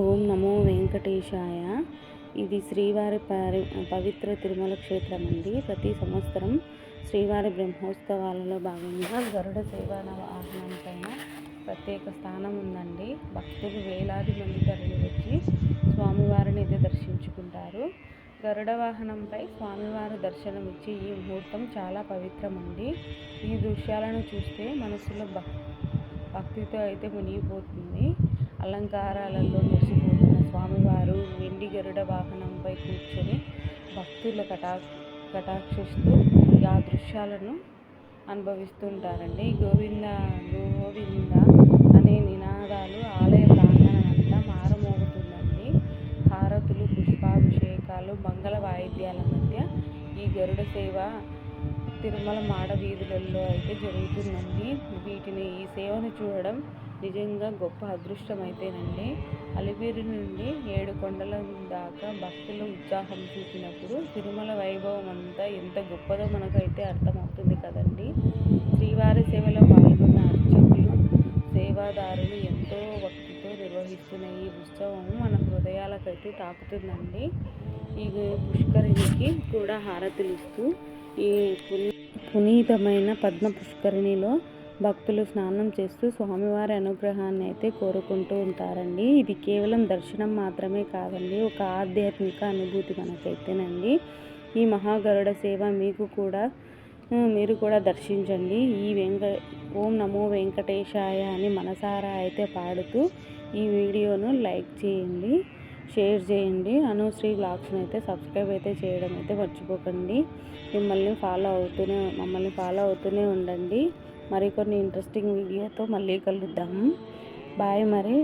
ఓం నమో వెంకటేశాయ. ఇది శ్రీవారి పవిత్ర తిరుమల క్షేత్రం అండి. ప్రతి సంవత్సరం శ్రీవారి బ్రహ్మోత్సవాలలో భాగంగా గరుడ సేవన వాహనం పైన ప్రత్యేక స్థానం ఉందండి. భక్తులు వేలాది మంది తరలి వచ్చి స్వామివారిని అయితే దర్శించుకుంటారు. గరుడ వాహనంపై స్వామివారి దర్శనం ఇచ్చి ఈ ముహూర్తం చాలా పవిత్రమండి. ఈ దృశ్యాలను చూస్తే మనసులో భక్తితో అయితే మునిగిపోతుంది. అలంకారాలలో మెరిసిపోతున్న స్వామివారు వెండి గరుడ వాహనంపై కూర్చొని భక్తుల కటాక్షిస్తూ ఆ దృశ్యాలను అనుభవిస్తుంటారండి. గోవింద గోవింద అనే నినాదాలు ఆలయ ప్రాంగణం అంతా మారుమోగుతుందండి. హారతులు, పుష్పాభిషేకాలు, మంగళ వాయిద్యాల మధ్య ఈ గరుడ సేవ తిరుమల మాడ వీధులలో అయితే జరుగుతుందండి. ఈ సేవను చూడడం నిజంగా గొప్ప అదృష్టం అయితేనండి. అలిపిరి నుండి 7 కొండల దాకా భక్తులు ఉత్సాహం చూపినప్పుడు తిరుమల వైభవం అంతా ఎంత గొప్పదో మనకైతే అర్థమవుతుంది కదండి. శ్రీవారి సేవలో పాల్గొన్న అర్చకులు, సేవాదారులు ఎంతో భక్తితో నిర్వహిస్తున్న ఈ ఉత్సవం మన హృదయాలకైతే తాకుతుందండి. ఈ పుష్కరిణికి కూడా హారతులు ఇస్తూ ఈ పునీతమైన పద్మ పుష్కరిణిలో భక్తులు స్నానం చేస్తూ స్వామివారి అనుగ్రహాన్ని అయితే కోరుకుంటూ ఉంటారండి. ఇది కేవలం దర్శనం మాత్రమే కాదండి, ఒక ఆధ్యాత్మిక అనుభూతి మనకైతేనండి. ఈ మహాగరుడ సేవ మీరు కూడా దర్శించండి. ఓం నమో వెంకటేశాయ అని మనసారా అయితే పాడుతూ ఈ వీడియోను లైక్ చేయండి, షేర్ చేయండి. అనుశ్రీ వ్లాగ్స్ని అయితే సబ్స్క్రైబ్ అయితే చేయడం అయితే మర్చిపోకండి. మమ్మల్ని ఫాలో అవుతూనే ఉండండి. మరికొన్ని ఇంట్రెస్టింగ్ వీడియోతో మళ్ళీ కలుద్దాము. బాయ్ మరి.